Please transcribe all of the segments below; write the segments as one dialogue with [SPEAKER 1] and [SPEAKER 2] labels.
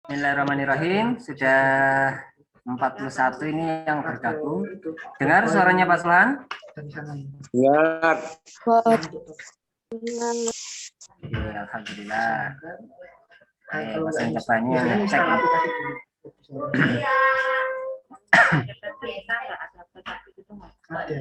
[SPEAKER 1] Bismillahirrahmanirrahim. Sudah 41 ini yang bergabung. Dengar suaranya Pak Suhan?
[SPEAKER 2] Dengar.
[SPEAKER 1] Alhamdulillah. Bahasa Jepangnya ngecek.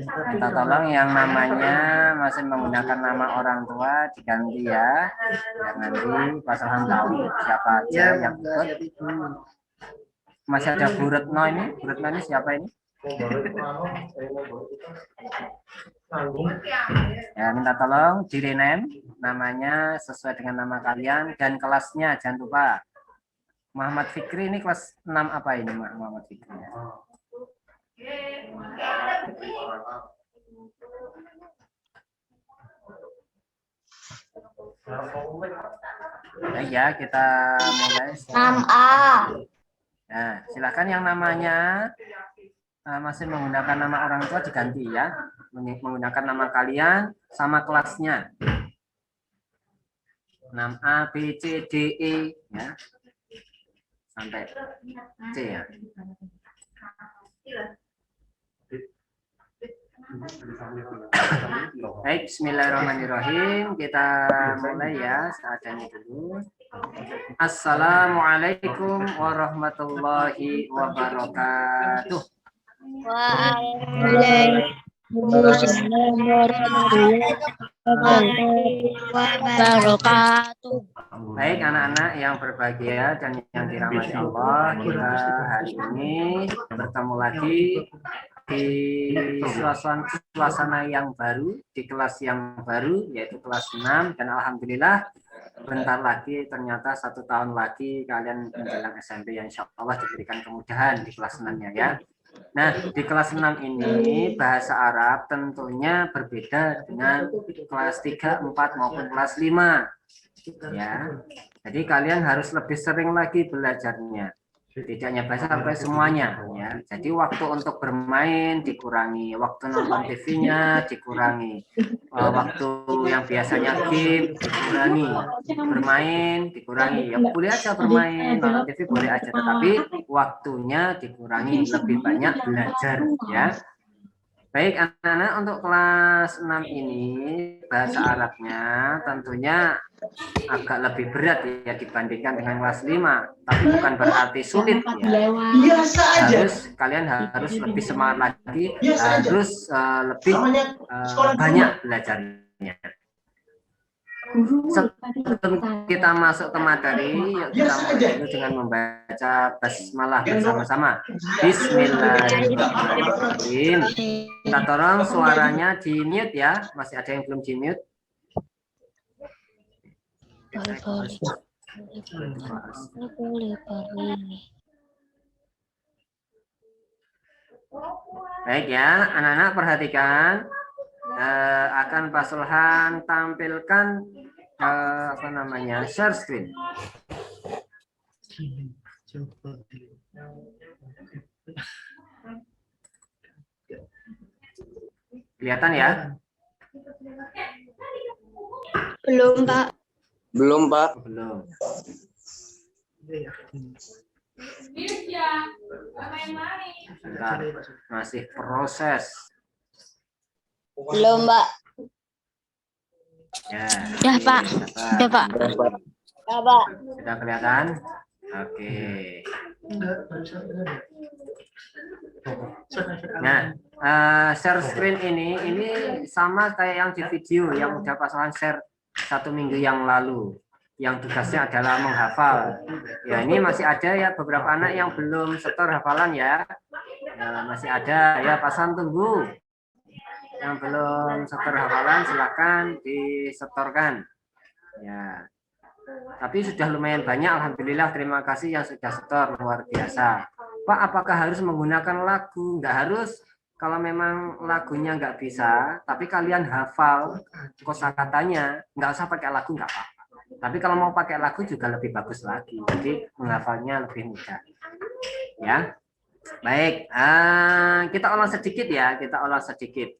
[SPEAKER 1] Minta tolong yang namanya masih menggunakan nama orang tua diganti ya. Biar nanti Pak Suhan tahu siapa aja yang ikut. Masih ada Bu Retno ini. Bu Retno ini siapa ini? Ya, minta tolong di rename namanya sesuai dengan nama kalian dan kelasnya jangan lupa. Muhammad Fikri ini kelas 6 apa ini Muhammad Fikri? Nah, ya, kita mulai.
[SPEAKER 3] 6A.
[SPEAKER 1] Nah, silakan yang namanya masih menggunakan nama orang tua diganti ya. Menggunakan nama kalian sama kelasnya. 6A, B, C, D, E ya. Sampai C ya. Baik, bismillahirrahmanirrahim. Kita mulai ya seadanya dulu. Assalamualaikum warahmatullahi wabarakatuh.
[SPEAKER 3] Waalaikumsalam warahmatullahi wabarakatuh.
[SPEAKER 1] Baik anak-anak yang berbahagia dan yang dirahmati Allah, kita hari ini bertemu lagi di suasana yang baru, di kelas yang baru, yaitu kelas 6, dan alhamdulillah bentar lagi ternyata 1 tahun lagi kalian menjelang SMP yang insya Allah diberikan kemudahan di kelas 6-nya ya. Nah, di kelas 6 ini bahasa Arab tentunya berbeda dengan kelas 3, 4 maupun kelas 5 ya. Jadi kalian harus lebih sering lagi belajarnya. Tidak hanya bahasa sampai semuanya ya. Jadi waktu untuk bermain dikurangi, waktu nonton TV-nya dikurangi, waktu yang biasanya game dikurangi, bermain dikurangi. Ya boleh aja bermain, nonton TV boleh aja, tetapi waktunya dikurangi, lebih banyak belajar ya. Baik anak-anak, untuk kelas 6 ini bahasa Arabnya tentunya agak lebih berat ya dibandingkan dengan kelas 5, tapi bukan berarti sulit ya. Kalian harus lebih semangat lagi, harus lebih banyak belajarnya. Sebelum kita masuk ke materi, yuk kita mulai dengan membaca basmalah bersama-sama. Bismillahirrahmanirrahim. Kita tolong suaranya di mute ya. Masih ada yang belum di mute? Baik ya, anak-anak perhatikan. Akan Pak Sulhan tampilkan apa namanya share screen. Kelihatan ya?
[SPEAKER 3] Belum, Pak.
[SPEAKER 2] Belum, Pak.
[SPEAKER 1] Belum. Bentar, masih proses.
[SPEAKER 3] Belum, Pak.
[SPEAKER 1] Ya,
[SPEAKER 3] Ya, Pak. Ya, Pak. Ya, Pak.
[SPEAKER 1] Sudah kelihatan? Oke. Nah, share screen ini sama kayak yang di video yang udah pasangan share 1 minggu yang lalu. Yang tugasnya adalah menghafal. Ya, ini masih ada ya beberapa anak yang belum setor hafalan ya. Masih ada ya, pasan tunggu. Yang belum setor hafalan silakan disetorkan ya. Tapi sudah lumayan banyak, alhamdulillah, terima kasih yang sudah setor, luar biasa. Pak, apakah harus menggunakan lagu? Nggak harus. Kalau memang lagunya nggak bisa, tapi kalian hafal kosakatanya, nggak usah pakai lagu, nggak apa-apa. Tapi kalau mau pakai lagu juga lebih bagus lagi, jadi menghafalnya lebih mudah ya. Baik, kita ulang sedikit ya, kita ulang sedikit.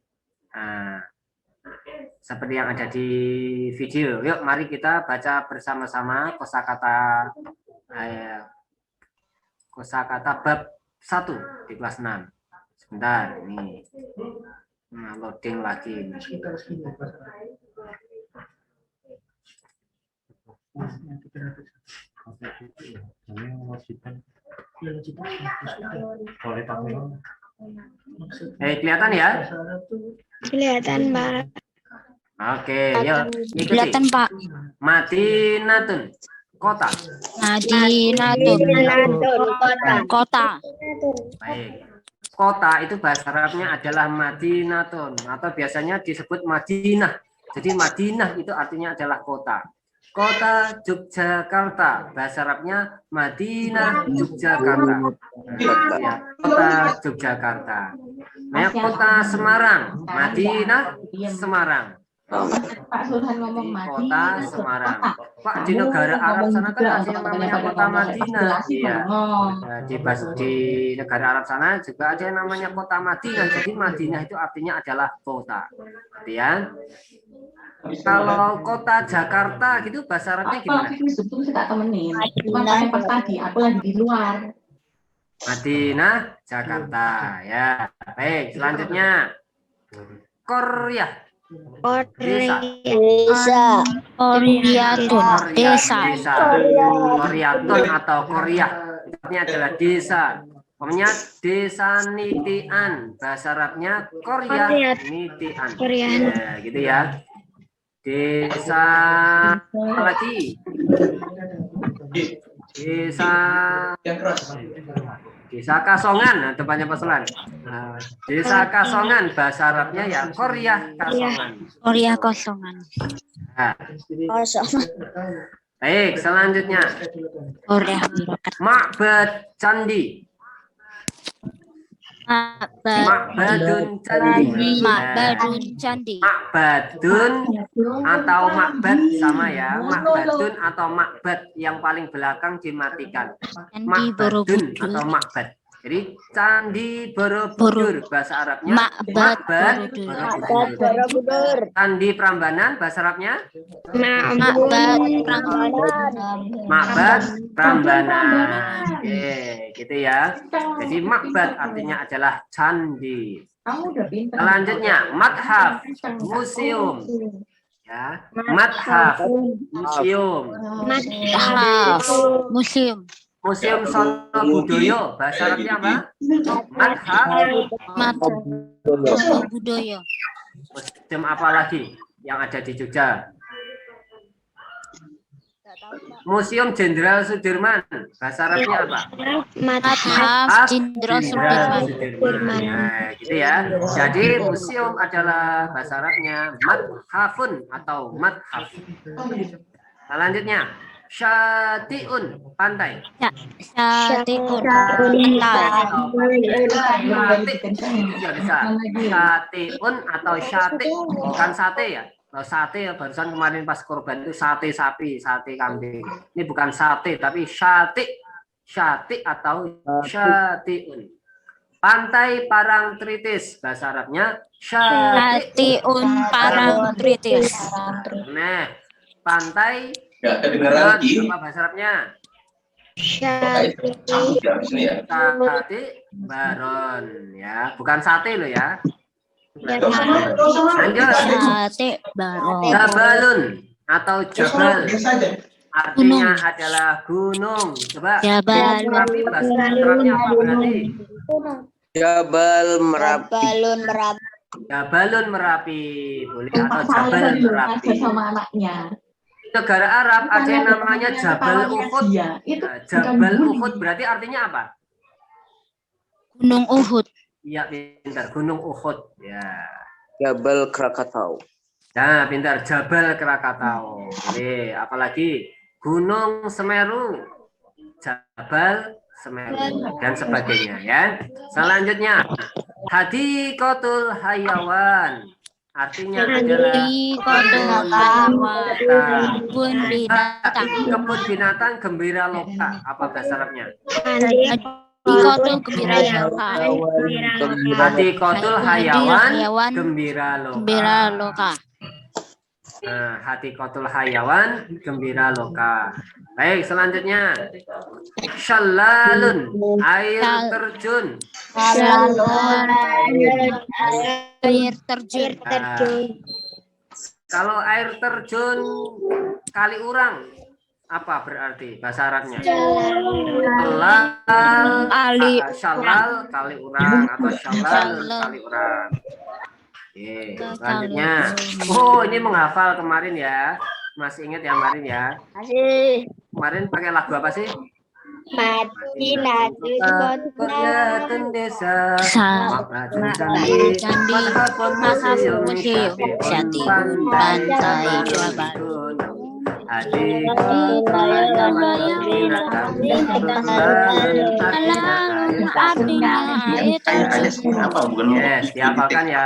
[SPEAKER 1] Seperti yang ada di video. Yuk, mari kita baca bersama-sama kosakata kosakata bab 1 di kelas 6. Sebentar, ini. Nah, loading lagi ini. Kelihatan ya?
[SPEAKER 3] Kelihatan, Pak.
[SPEAKER 1] Oke, yuk ikuti.
[SPEAKER 3] Kelihatan, Pak.
[SPEAKER 1] Madinatun, kota.
[SPEAKER 3] Madinatun. Kota.
[SPEAKER 1] Baik. Kota itu bahasa Arabnya adalah Madinatun atau biasanya disebut Madinah. Jadi Madinah itu artinya adalah kota. Kota Yogyakarta, bahasa Arabnya Madinah Yogyakarta. Nah, ya, kota Yogyakarta. Nah, kota Semarang, Madinah Semarang.
[SPEAKER 4] Pak Sulhan ngomong
[SPEAKER 1] Di
[SPEAKER 4] mati.
[SPEAKER 1] kota Semarang. Pak, di negara Arab sana kan ada yang namanya kota Madinah. Iya. Di negara Arab sana juga ada yang namanya kota Madinah. Jadi Madinah itu artinya adalah kota. Kemudian kalau kota Jakarta gitu bahasa Arabnya gimana?
[SPEAKER 4] Aku itu tak temenin. Cuma tanya pas tadi, aku lagi di luar.
[SPEAKER 1] Madinah Jakarta. Ya, baik. Selanjutnya Korea.
[SPEAKER 3] Desa. Koryatun. Desa.
[SPEAKER 1] Koryatun atau Korea. Ini adalah desa. Namanya desa Nitian. Bahasa Arabnya Korea Nitian. Ya, gitu ya. Desa apa lagi? Desa Kasongan, nah, depannya Pasulan. Nah, desa Kasongan bahasa Arabnya ya Korea Kasongan.
[SPEAKER 3] Korea kosongan.
[SPEAKER 1] Nah, baik, selanjutnya
[SPEAKER 3] Korea Wirokat.
[SPEAKER 1] Ma'bad Candi. Ma'badun Candi.
[SPEAKER 3] Ma'badun Candi.
[SPEAKER 1] Ma'badun atau Ma'bad sama ya. Ma'badun atau Ma'bad yang paling belakang dimatikan.
[SPEAKER 3] Candi
[SPEAKER 1] Ma'badun
[SPEAKER 3] Borobudur.
[SPEAKER 1] atau Ma'bad. Jadi Candi Borobudur bahasa Arabnya
[SPEAKER 3] Ma'bad
[SPEAKER 1] Borobudur. Candi Prambanan bahasa Arabnya
[SPEAKER 3] Ma'bad
[SPEAKER 1] Ma'bad Prambanan. Oke, gitu ya. Jadi Ma'bad artinya adalah candi.
[SPEAKER 4] Kamu udah pintar.
[SPEAKER 1] Selanjutnya Madhaf, museum. Ya, Madhaf, museum.
[SPEAKER 3] Museum.
[SPEAKER 1] Museum Sono Budoyo, bahasa Arabnya apa? Madhaf.
[SPEAKER 3] Sono Budoyo.
[SPEAKER 1] Museum apa lagi yang ada di Jogja? Museum Jenderal Sudirman, bahasa Arabnya apa?
[SPEAKER 3] Madhaf Jenderal Sudirman.
[SPEAKER 1] Nah, gitu ya. Jadi museum adalah bahasa Arabnya madhafun atau madhaf. Selanjutnya Syatiun, pantai.
[SPEAKER 3] Syatiun,
[SPEAKER 1] Juga bisa. Syatiun atau syati, bukan sate ya. Kalau sate ya barusan kemarin pas korban itu sate sapi, sate kambing. Ini bukan sate tapi syati atau syatiun. Pantai Parangtritis, bahasa Arabnya
[SPEAKER 3] Syatiun Parangtritis.
[SPEAKER 1] Nah, pantai
[SPEAKER 5] kedengaran lagi.
[SPEAKER 1] apa bahasa Arabnya?
[SPEAKER 3] Syati
[SPEAKER 1] Sate Baron ya, bukan sate lo ya. Lanjut.
[SPEAKER 3] Sate Baron.
[SPEAKER 1] Jabalun atau Jabal artinya adalah gunung. Coba
[SPEAKER 3] Jabal.
[SPEAKER 1] Merapi bahasa Arabnya apa berarti?
[SPEAKER 2] Jabal Merapi.
[SPEAKER 1] Jabalun Merapi boleh atau Jabal Merapi.
[SPEAKER 4] Sama anaknya.
[SPEAKER 1] Negara Arab ada yang namanya Jabal Uhud.
[SPEAKER 4] Itu
[SPEAKER 1] Nah, Jabal Uhud berarti artinya apa?
[SPEAKER 3] Gunung Uhud.
[SPEAKER 1] Iya, pintar. Gunung Uhud. Ya.
[SPEAKER 2] Jabal Krakatau.
[SPEAKER 1] Nah, pintar. Jabal Krakatau. Oke, apalagi Gunung Semeru, Jabal Semeru dan sebagainya ya. Selanjutnya Hadikotul Hayawan. Artinya adalah
[SPEAKER 3] Kebun binatang.
[SPEAKER 1] kebun binatang gembira loka. Apa bahasa Arabnya?
[SPEAKER 3] Hadikotul gembira loka.
[SPEAKER 1] Hadikotul Hayawan gembira loka.
[SPEAKER 3] Gembira loka.
[SPEAKER 1] Nah, hatikotul hayawan, gembira loka. Baik, selanjutnya. Syalalun, air terjun.
[SPEAKER 3] Air terjun.
[SPEAKER 1] Kalau air terjun kali urang, apa berarti bahasa Arabnya? Syalal kali urang atau syalalun kali urang. Oke, selanjutnya. Oh, ini menghafal kemarin ya. Masih ingat ya kemarin ya?
[SPEAKER 3] Masih.
[SPEAKER 1] Kemarin pakai lagu apa sih?
[SPEAKER 3] Madinah
[SPEAKER 1] Kelihatan desa,
[SPEAKER 3] candi, Mahafud Museum, Syati, Pantai Jabar.
[SPEAKER 1] Yes, dihafalkan ya.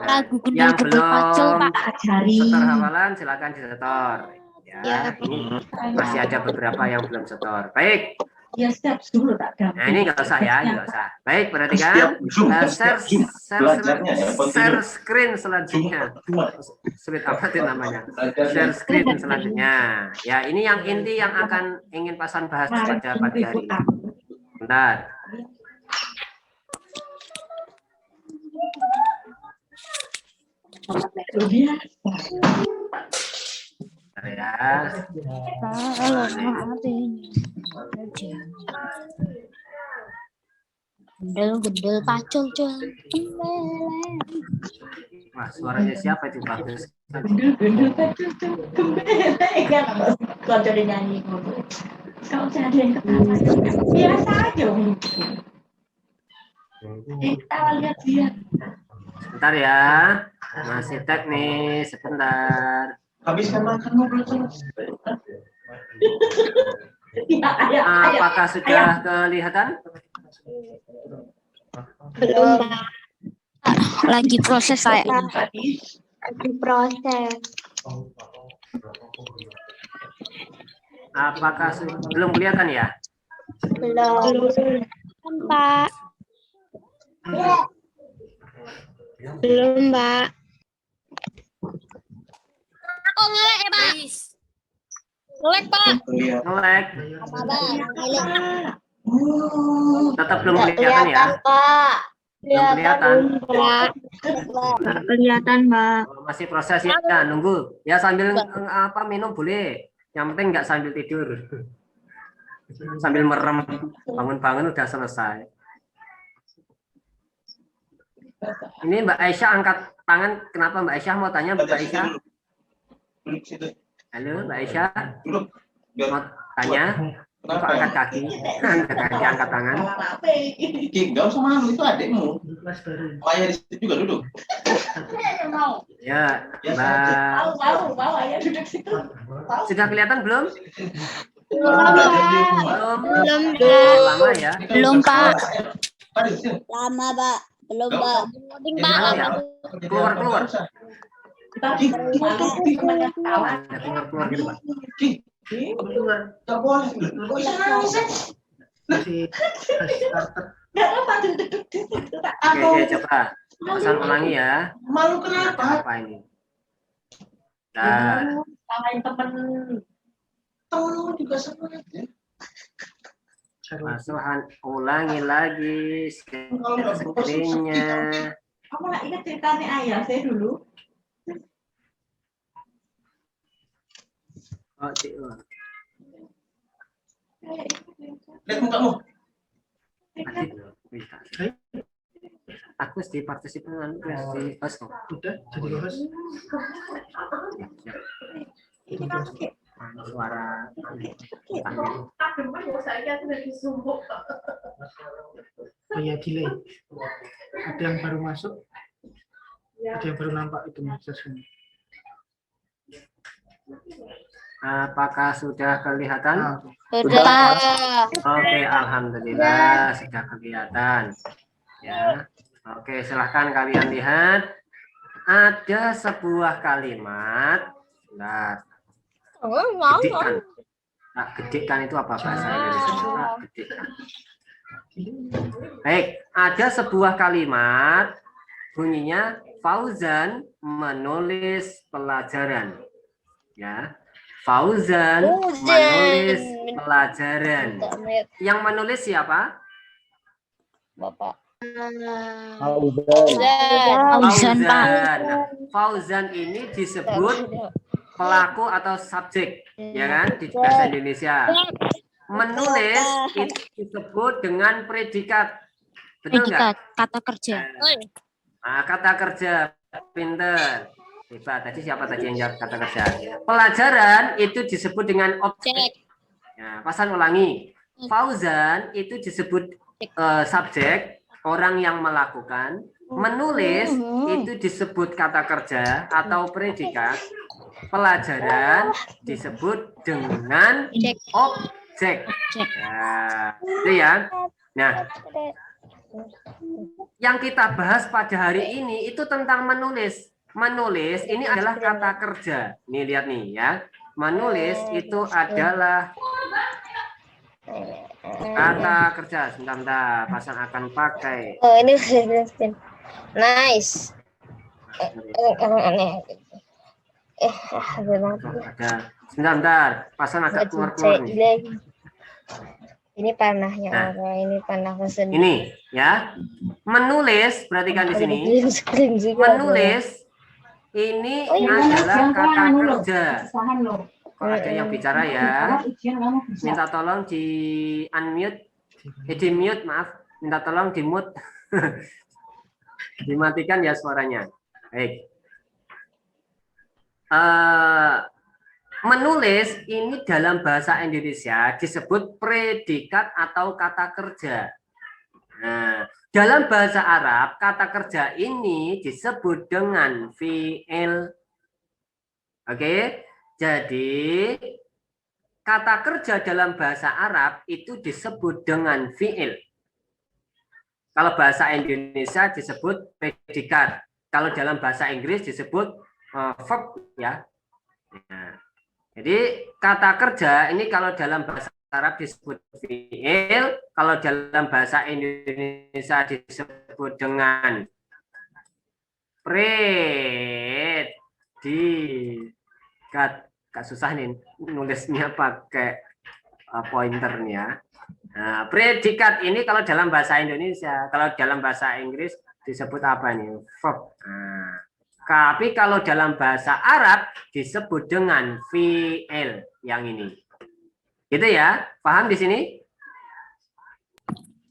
[SPEAKER 3] Lagu
[SPEAKER 1] Yang
[SPEAKER 3] Gendul
[SPEAKER 1] belum
[SPEAKER 3] Pacul, Pak.
[SPEAKER 1] setor hafalan silakan disetor. Ya, ini masih ada beberapa yang belum setor. Baik.
[SPEAKER 4] Ya step dulu tak
[SPEAKER 1] Nah, ini nggak usah ya, nggak usah. Baik, perhatikan. Share screen selanjutnya. Sulit apa itu namanya? Share screen selanjutnya. Ya, ini yang inti yang akan ingin Pasan bahas pada pagi hari ini. Bentar. Bentar ya.
[SPEAKER 3] Gendul Pacul, Cul.
[SPEAKER 1] Wah, suaranya siapa itu bagus?
[SPEAKER 4] Gendul kalau jadi nyanyi kalau ada yang ketawa biasa aja kita lihat dia
[SPEAKER 1] Sebentar ya, masih teknis sebentar.
[SPEAKER 4] habiskan makan ngobrol terus
[SPEAKER 1] Apakah sudah kelihatan?
[SPEAKER 3] Belum, Pak. Lagi proses saya.
[SPEAKER 5] Lagi proses.
[SPEAKER 1] Apakah belum kelihatan ya?
[SPEAKER 5] Belum.
[SPEAKER 3] Pak. Belum, Pak. Aku ngelek ya, Pak. Ngelek, Pak.
[SPEAKER 1] Ngelek.
[SPEAKER 3] Apa, Pak? Ngelek.
[SPEAKER 1] Tetap belum kelihatan ya?
[SPEAKER 5] Pak.
[SPEAKER 1] Belum kelihatan.
[SPEAKER 3] Pak. Kelihatan, Pak.
[SPEAKER 1] Masih proses ya, nunggu. Ya sambil minum boleh. Yang penting nggak sambil tidur. Sambil merem, bangun-bangun udah selesai. Ini Mbak Aisyah angkat tangan. Kenapa Mbak Aisyah mau tanya Mbak Aisyah? Halo Mbak Aisyah. Mau tanya? Kok angkat kaki? Angkat kaki, angkat tangan.
[SPEAKER 6] Enggak usah malu, itu adikmu. Ayah di situ juga duduk.
[SPEAKER 1] Ya, Mbak. Sudah kelihatan belum? Belum. Lama ya?
[SPEAKER 3] Belum, Pak.
[SPEAKER 5] Lama, Pak. Belum, Pak.
[SPEAKER 1] Gimana ya? Keluar. Keluar gitu, Pak.
[SPEAKER 6] Enggak boleh.
[SPEAKER 1] Oke, coba. Pesan ulangi ya.
[SPEAKER 6] Malu kenapa?
[SPEAKER 1] Apa ini? Nah,
[SPEAKER 4] salahin temen
[SPEAKER 6] Temen juga sama aja.
[SPEAKER 1] Masuhan ulangi lagi screen-nya.
[SPEAKER 4] kamu nggak ingat ceritanya ayah saya dulu
[SPEAKER 1] Oh, Cik.
[SPEAKER 6] Lihat mukamu.
[SPEAKER 1] Aku di partisipan di host.
[SPEAKER 7] Udah jadi host.
[SPEAKER 1] Suara
[SPEAKER 7] Iya delay. Ada yang baru masuk, ada yang baru nampak itu sesungguhnya.
[SPEAKER 1] apakah sudah kelihatan?
[SPEAKER 3] Sudah.
[SPEAKER 1] Oke, alhamdulillah sudah kelihatan. Ya. Oke, silahkan kalian lihat. Ada sebuah kalimat. Nah, gedikan. Nah, gedikan itu apa bahasa Indonesia? Nah, gedikan. Baik, ada sebuah kalimat bunyinya Fauzan menulis pelajaran. Ya. Fauzan menulis pelajaran. Yang menulis siapa?
[SPEAKER 3] Bapak.
[SPEAKER 5] Fauzan.
[SPEAKER 1] Fauzan. Fauzan ini disebut pelaku atau subjek, ya kan, di bahasa Indonesia. Menulis itu disebut dengan predikat. Betul nggak?
[SPEAKER 5] Kata kerja.
[SPEAKER 1] Nah, kata kerja. Pinter. Hebat. Tadi siapa tadi yang jawab kata kerja? Pelajaran itu disebut dengan objek. Nah, Pasan ulangi. Fauzan itu disebut subjek, orang yang melakukan. Menulis itu disebut kata kerja atau predikat. Pelajaran disebut dengan objek. Nah, itu ya. Nah, yang kita bahas pada hari ini itu tentang menulis. Menulis ini adalah kata kerja. Nih lihat nih ya. Menulis itu adalah kata kerja. Sebentar, Pasan akan pakai.
[SPEAKER 3] Oh, ini nice.
[SPEAKER 1] Ada. Sebentar, Pasan agak keluar-keluar nih.
[SPEAKER 3] Ini panahnya
[SPEAKER 1] Nah.
[SPEAKER 3] orang, ini panahnya sendiri.
[SPEAKER 1] Ini ya. Menulis, perhatikan di sini. Menulis ini adalah kata kerja. Kok ada yang bicara ya? Minta tolong di unmute, di mute, maaf. Minta tolong di mute. Dimatikan ya suaranya. Baik. Menulis ini dalam bahasa Indonesia disebut predikat atau kata kerja. Nah, dalam bahasa Arab kata kerja ini disebut dengan fi'il. Oke, jadi kata kerja dalam bahasa Arab itu disebut dengan fi'il. Kalau bahasa Indonesia disebut predikat. Kalau dalam bahasa Inggris disebut verb ya. Nah, jadi kata kerja ini kalau dalam bahasa Arab disebut fi'il, kalau dalam bahasa Indonesia disebut dengan predikat. Gak susah nih nulisnya pakai pointer nih ya. Nah, predikat ini kalau dalam bahasa Indonesia, kalau dalam bahasa Inggris disebut apa nih? Verb. Nah, tapi kalau dalam bahasa Arab disebut dengan fi'il yang ini. Gitu ya? Paham di sini?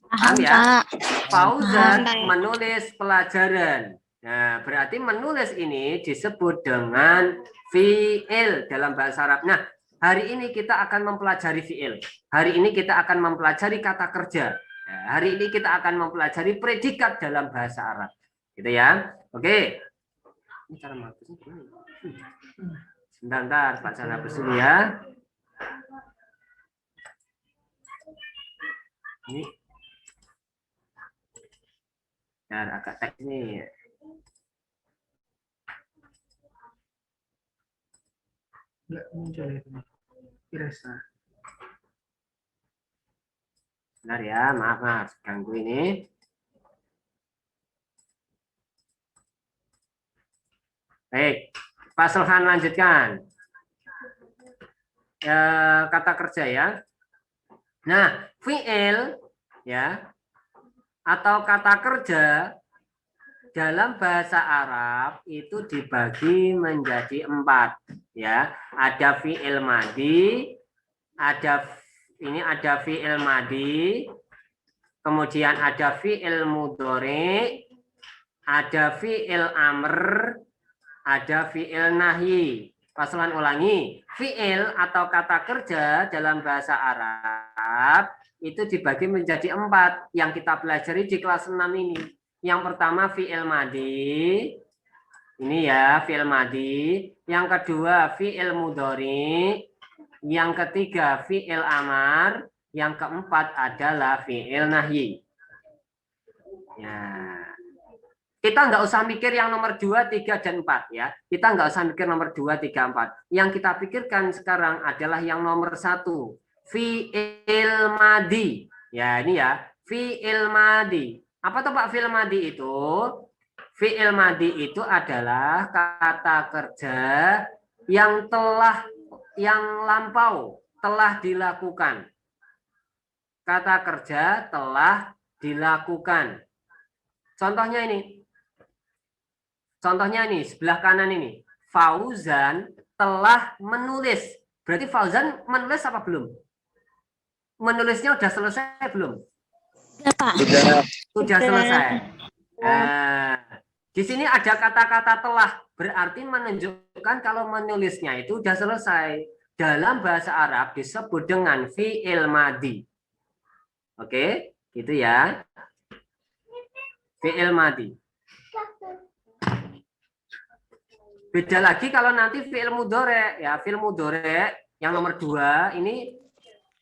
[SPEAKER 1] Paham ya? Fauzan menulis pelajaran. Nah, berarti menulis ini disebut dengan fi'il dalam bahasa Arab. Nah, hari ini kita akan mempelajari fi'il. Hari ini kita akan mempelajari kata kerja. Nah, hari ini kita akan mempelajari predikat dalam bahasa Arab. Gitu ya? Oke. Ini cara menghapusnya gimana? Sebentar, Pak Sana hapus dulu ya. Ini. Nah, agak teks nih.
[SPEAKER 7] Enggak muncul itu. Irasa.
[SPEAKER 1] Benar ya, maaf ganggu ini. Baik, Pak Sulhan lanjutkan. Kata kerja ya. Nah, fi'il ya atau kata kerja dalam bahasa Arab itu dibagi menjadi 4 ya. Ada fi'il madi, ada fi'il madi, kemudian ada fi'il mudhari, ada fi'il amr, ada fi'il nahyi. Pasulan ulangi, fi'il atau kata kerja dalam bahasa Arab itu dibagi menjadi 4 yang kita pelajari di kelas 6 ini. Yang pertama fi'il madi, ini ya fi'il madi. Yang kedua fi'il mudhari, yang ketiga fi'il amar, yang keempat adalah fi'il nahyi. Ya. Kita nggak usah mikir yang nomor 2, 3, dan 4 ya. Kita nggak usah mikir nomor 2, 3, 4. Yang kita pikirkan sekarang adalah yang nomor 1. Fi'il madi. Ya ini ya. Fi'il madi. Apa tuh Pak fi'il madi itu? Fi'il madi itu adalah kata kerja yang lampau telah dilakukan. Kata kerja telah dilakukan. Contohnya ini. Contohnya ini, sebelah kanan ini. Fauzan telah menulis. Berarti Fauzan menulis apa belum? Menulisnya udah selesai belum?
[SPEAKER 5] Pak.
[SPEAKER 1] Sudah selesai. Nah, di sini ada kata-kata telah. Berarti menunjukkan kalau menulisnya itu sudah selesai. Dalam bahasa Arab disebut dengan fi'il madi. Oke, gitu ya. Fi'il madi. Beda lagi kalau nanti fi'il mudhari, ya, fi'il mudhari yang nomor 2 ini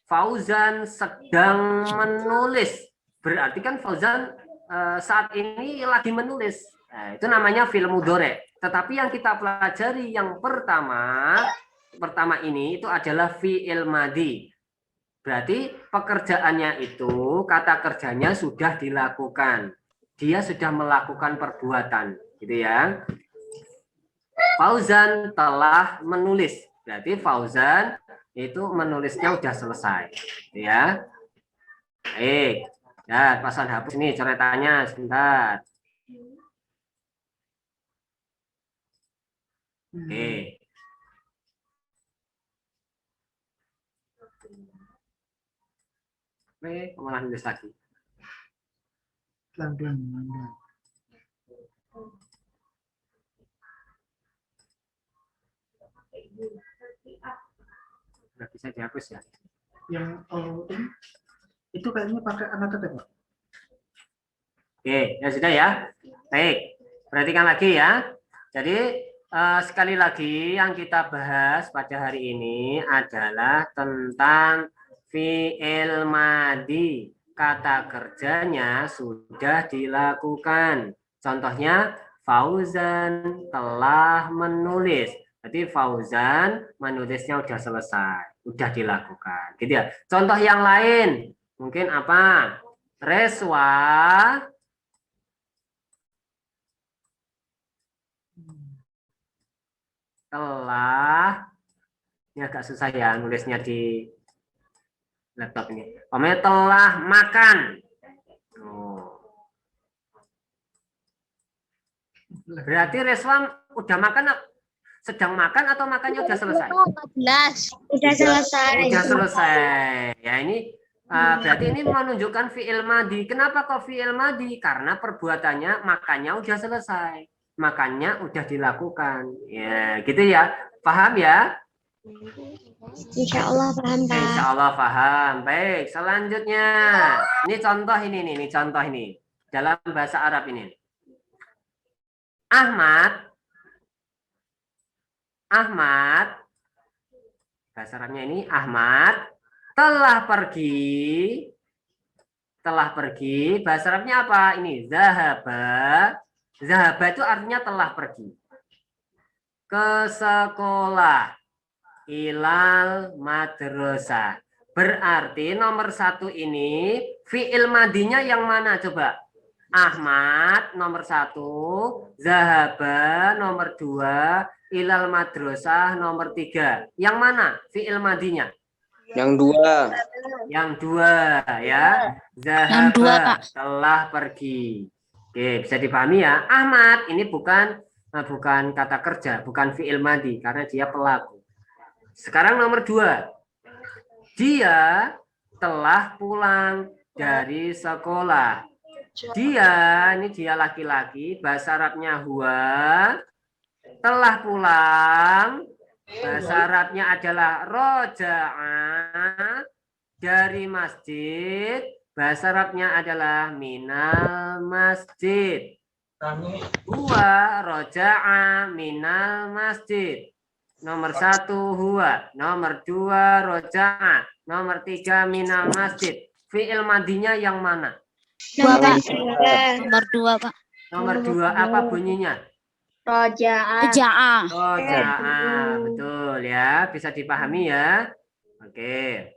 [SPEAKER 1] Fauzan sedang menulis. Berarti kan Fauzan saat ini lagi menulis. Nah, itu namanya fi'il mudhari. Tetapi yang kita pelajari yang pertama ini itu adalah fi'il madi. Berarti pekerjaannya itu, kata kerjanya sudah dilakukan. Dia sudah melakukan perbuatan, gitu ya. Fauzan telah menulis. Berarti Fauzan itu menulisnya sudah selesai, gitu ya. Baik. Ya, pasan hapus ini coretannya sebentar. Oke. Oke, malah nulis lagi.
[SPEAKER 7] Pelan-pelan.
[SPEAKER 1] Nggak bisa dihapus ya.
[SPEAKER 7] Yang ini itu kayaknya pakai annotated, Pak.
[SPEAKER 1] Oke, ya sudah ya. Baik, perhatikan lagi ya. Jadi sekali lagi yang kita bahas pada hari ini adalah tentang fi'il madi. Kata kerjanya sudah dilakukan. Contohnya, Fauzan telah menulis. Jadi Fauzan menulisnya sudah selesai, sudah dilakukan. Gitu ya. Contoh yang lain, mungkin apa? Reswa telah, ini agak susah ya nulisnya di laptop ini. Pokoknya telah makan. Berarti Reswa udah makan, sedang makan atau makannya udah selesai?
[SPEAKER 3] 14. Udah selesai.
[SPEAKER 1] Udah selesai. Ya ini berarti ini menunjukkan fi'il madi. Kenapa kok fi'il madi? Karena perbuatannya makannya udah selesai. Makannya udah dilakukan. Ya, gitu ya. Paham ya?
[SPEAKER 3] Insya Allah paham, Pak.
[SPEAKER 1] Insya Allah paham. Baik, selanjutnya. Ini contoh ini contoh ini. Dalam bahasa Arab ini. Ahmad, bahasa Arabnya ini Ahmad telah pergi, bahasa Arabnya apa? Ini zahaba itu artinya telah pergi ke sekolah, ilal madrasah. Berarti nomor 1 ini fi'il madinya yang mana coba? Ahmad nomor 1, zahaba nomor 2, ilal madrasah nomor 3. Yang mana fi'il madinya?
[SPEAKER 2] Yang 2.
[SPEAKER 1] Yang 2 ya. Zahaba telah pergi. Oke, bisa dipahami ya. Ahmad ini bukan kata kerja, bukan fi'il madi karena dia pelaku. Sekarang nomor 2. Dia telah pulang dari sekolah. Dia laki-laki, bahasa Arabnya huwa, telah pulang, bahasa Arabnya adalah roja'a, dari masjid, bahasa Arabnya adalah minal masjid. Huwa roja'a minal masjid. Nomor 1 huwa, nomor 2 roja'a, nomor 3 minal masjid. Fi'il madinya yang mana?
[SPEAKER 3] Nomor
[SPEAKER 5] 2, Pak.
[SPEAKER 1] Nomor 2 apa bunyinya?
[SPEAKER 3] Roja'a.
[SPEAKER 1] Roja'a, betul ya, bisa dipahami ya. Oke.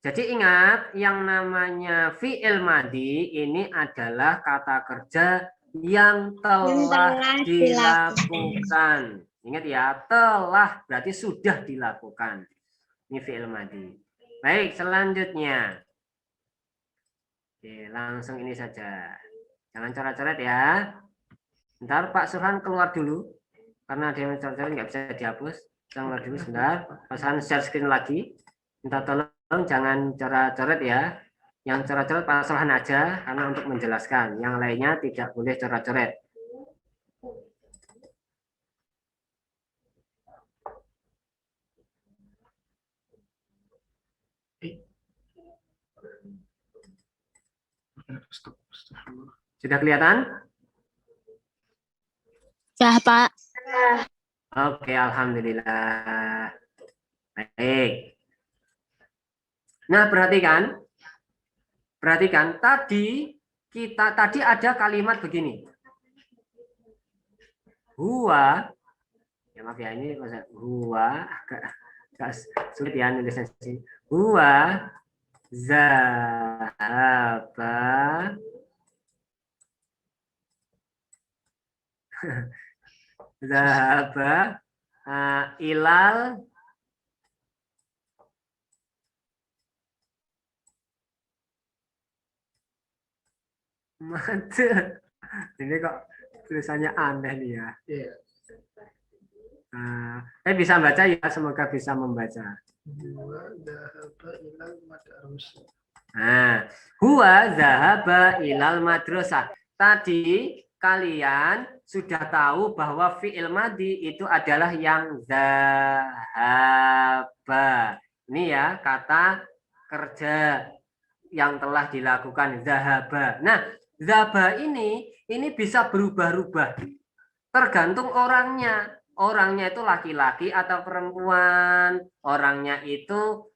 [SPEAKER 1] Jadi ingat, yang namanya fi'il madi ini adalah kata kerja yang telah dilakukan. Ingat ya, telah berarti sudah dilakukan. Ini fi'il madhi. Baik, selanjutnya. Oke, langsung ini saja. Jangan coret-coret ya. Bentar, Pak Surhan keluar dulu. Karena ada yang coret-coret nggak bisa dihapus. Keluar dulu sebentar. Pak Surhan share screen lagi. Minta tolong jangan coret-coret ya. Yang coret-coret Pak Surhan aja, karena untuk menjelaskan. Yang lainnya tidak boleh coret-coret. Sudah kelihatan?
[SPEAKER 5] Sudah, Pak.
[SPEAKER 1] Oke, alhamdulillah. Baik. Nah, perhatikan tadi ada kalimat begini. Huwa, ya maaf ya ini huwa agak sulit ya nulisnya sih. Huwa zahaba zahaba ilal mata. Ini kok tulisannya aneh nih ya. Bisa baca ya, semoga bisa membaca. Huwa zahaba ilal madrasah. Tadi kalian sudah tahu bahwa fi'il madhi itu adalah yang zahaba. Ini ya kata kerja yang telah dilakukan, zahaba. Nah, zahaba ini bisa berubah-ubah tergantung orangnya. Orangnya itu laki-laki atau perempuan, orangnya itu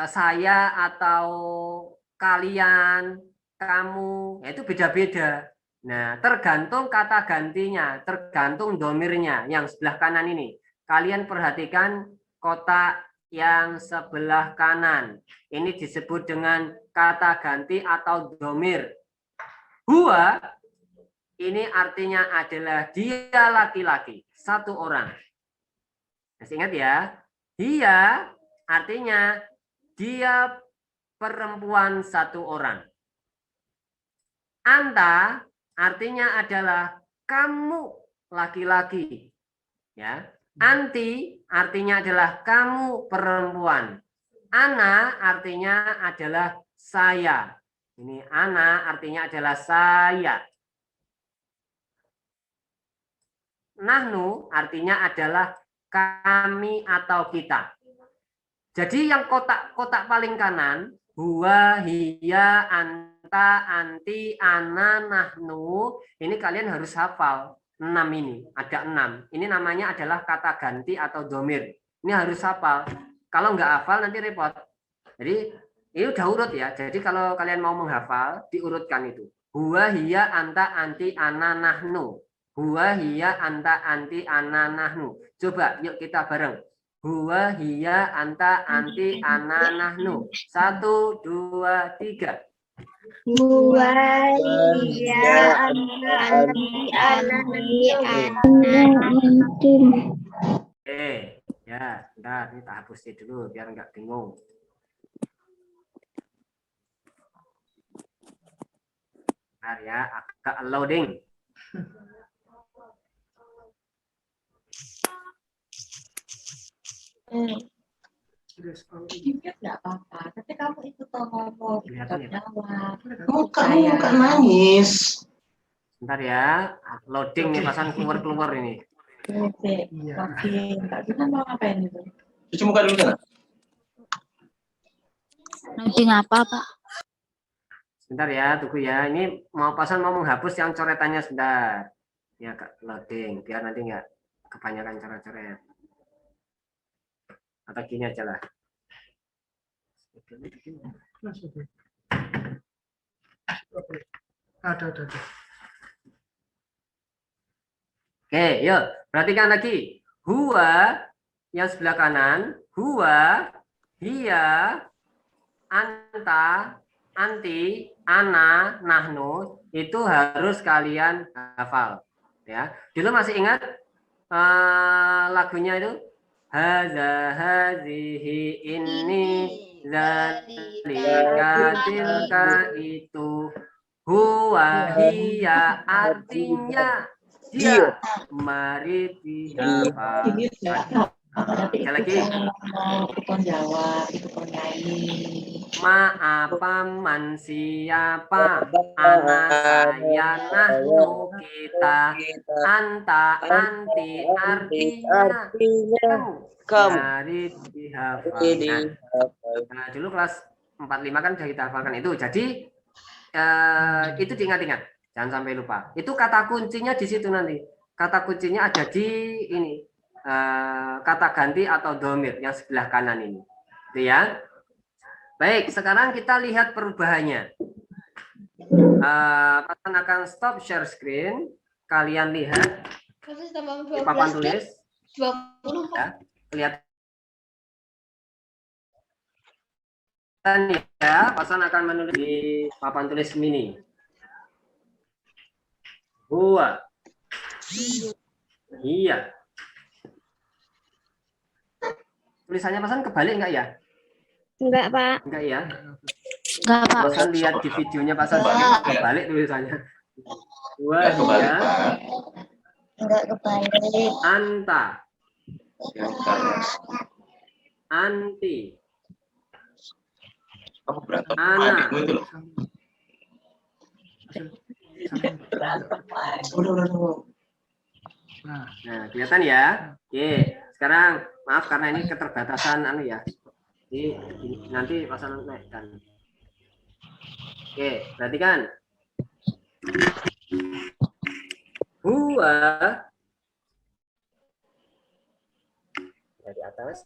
[SPEAKER 1] saya atau kalian, kamu, itu beda-beda. Nah, tergantung kata gantinya, tergantung domirnya yang sebelah kanan ini. Kalian perhatikan kotak yang sebelah kanan. Ini disebut dengan kata ganti atau domir. Huwa ini artinya adalah dia laki-laki, satu orang. Masih ingat ya? Dia artinya dia perempuan, satu orang. Anta artinya adalah kamu laki-laki. Ya. Anti artinya adalah kamu perempuan. Ana artinya adalah saya. Ini ana artinya adalah saya. Nahnu artinya adalah kami atau kita. Jadi yang kotak paling kanan, huwa, hiya, anta, anti, ana, nahnu, ini kalian harus hafal. 6 ini, ada 6. Ini namanya adalah kata ganti atau domir. Ini harus hafal. Kalau nggak hafal nanti repot. Jadi ini udah urut ya. Jadi kalau kalian mau menghafal, diurutkan itu. Huwa, hiya, anta, anti, ana, nahnu. Huwa, hiya, anta, anti, ana, nahnu. Coba yuk kita bareng. Huwa, hiya, anta, anti, ana, nahnu. 1, 2, 3.
[SPEAKER 3] Huwa, hiya, anta, anti, ana, nahnu.
[SPEAKER 1] Ya, bentar, ini tak hapusin dulu biar nggak bingung. Bentar ya, agak loading.
[SPEAKER 4] Enggak apa-apa, tapi kamu ikut ngomong, ikut jawab.
[SPEAKER 6] Kamu kan nangis.
[SPEAKER 1] Bentar ya, loading nih, pasan keluar ini.
[SPEAKER 4] Oke, Kak Dina mau ngapain itu?
[SPEAKER 6] Cuci muka dulu sana.
[SPEAKER 5] Nanti ngapa, Pak?
[SPEAKER 1] Sebentar ya, tunggu ya. Ini mau pasan mau menghapus yang coretannya sebentar. Ya, Kak, loading biar nanti nggak kebanyakan coret-coret. Atau gini aja lah.
[SPEAKER 7] Ada.
[SPEAKER 1] Oke, yuk. Perhatikan lagi. Huwa yang sebelah kanan. Huwa, hiya, anta, anti, ana, nahnu. Itu harus kalian hafal. Ya, dulu masih ingat lagunya itu hadza hazihi ini zalika tilka itu huwa hiya artinya dia mari dihafal. Sekali lagi.
[SPEAKER 4] Itu kon jawab, itu kon nyanyi.
[SPEAKER 1] Apa man siapa anak saya nahnu kita anta anti artinya kamu dari dihafalkan. Nah, dulu kelas 45 kan sudah kita hafalkan itu. Jadi itu diingat-ingat, jangan sampai lupa. Itu kata kuncinya di situ nanti. Kata kuncinya ada di ini. Kata ganti atau domir yang sebelah kanan ini, itu ya. Baik, sekarang kita lihat perubahannya. Pasan akan stop share screen. Kalian lihat di papan tulis.
[SPEAKER 3] 20.
[SPEAKER 1] Ya, kelihatan ya. Pasan akan menulis di papan tulis mini. Huwa. Iya. Tulisannya Pasan kebalik enggak ya?
[SPEAKER 3] Enggak, Pak.
[SPEAKER 1] Enggak ya?
[SPEAKER 5] Enggak, Pak.
[SPEAKER 1] Pasan lihat di videonya Pasan kebalik tulisannya. Wah, ya.
[SPEAKER 3] Enggak kebalik.
[SPEAKER 1] Anta. Anti.
[SPEAKER 6] Apa berantem?
[SPEAKER 1] Anak.
[SPEAKER 6] Adikmu itu loh. Udah.
[SPEAKER 7] Nah,
[SPEAKER 1] Nah, kelihatan ya? Oke, sekarang maaf karena ini keterbatasan anu ya. Jadi nanti Pasan naikkan. Oke, perhatikan. Huwa dari atas.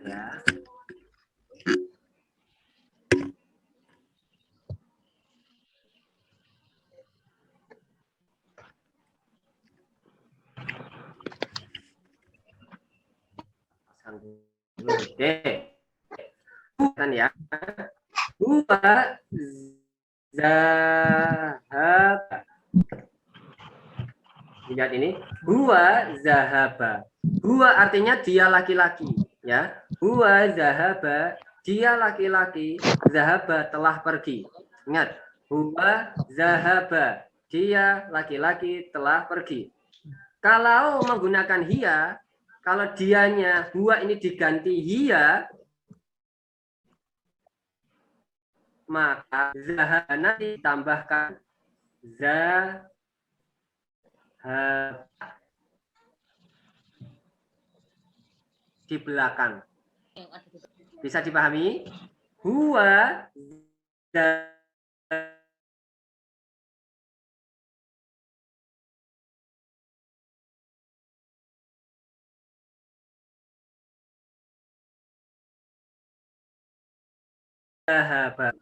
[SPEAKER 1] Ya. Oke. Kan ya. Huwa zahaba. Lihat ini. Huwa zahaba. Huwa artinya dia laki-laki, ya. Huwa zahaba, dia laki-laki. Zahaba telah pergi. Ingat, huwa zahaba, dia laki-laki telah pergi. Kalau menggunakan hiya, kalau dianya huwa ini diganti hiya, maka zahana ditambahkan zahaba. Di belakang. Bisa dipahami? Huwa zahabat.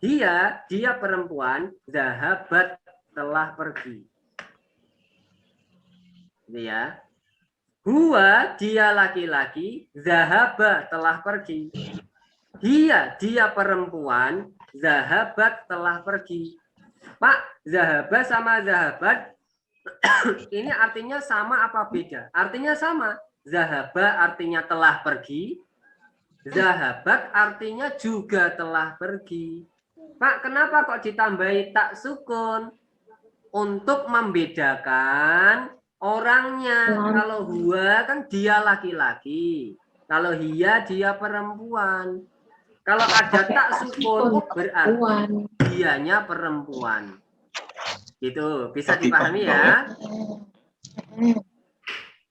[SPEAKER 1] Dia perempuan, zahabat telah pergi. Ini ya. Huwa dia laki-laki, zahaba telah pergi. Dia perempuan, zahabat telah pergi. Pak, zahaba sama zahabat ini artinya sama apa beda? Artinya sama. Zahaba artinya telah pergi, zahabat artinya juga telah pergi. Pak, kenapa kok ditambahi tak sukun? Untuk membedakan orangnya. Kalau huwa kan dia laki-laki, kalau hiya dia perempuan. Kalau ada tak sukun berarti dianya perempuan. Gitu, bisa dipahami ya.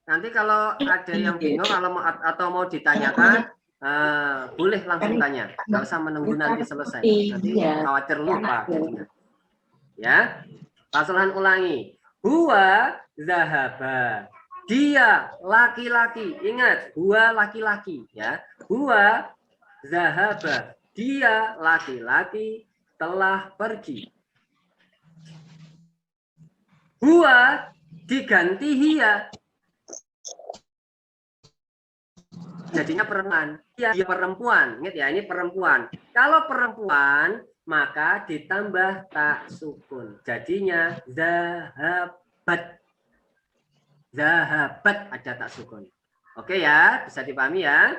[SPEAKER 1] Nanti kalau ada yang bingung atau mau ditanyakan, boleh langsung tanya, nggak usah menunggu nanti selesai. Nanti khawatir lupa. Ya, Pasulan ulangi. Huwa zahaba. Dia laki-laki. Ingat, huwa laki-laki ya. Huwa zahaba. Dia laki-laki telah pergi. Huwa diganti hiya. jadinya perempuan. Dia perempuan. Ingat ya, ini perempuan. Kalau perempuan, maka ditambah tak sukun. Jadinya zahabat. Zahabat ada tak sukun. Oke ya, bisa dipahami ya.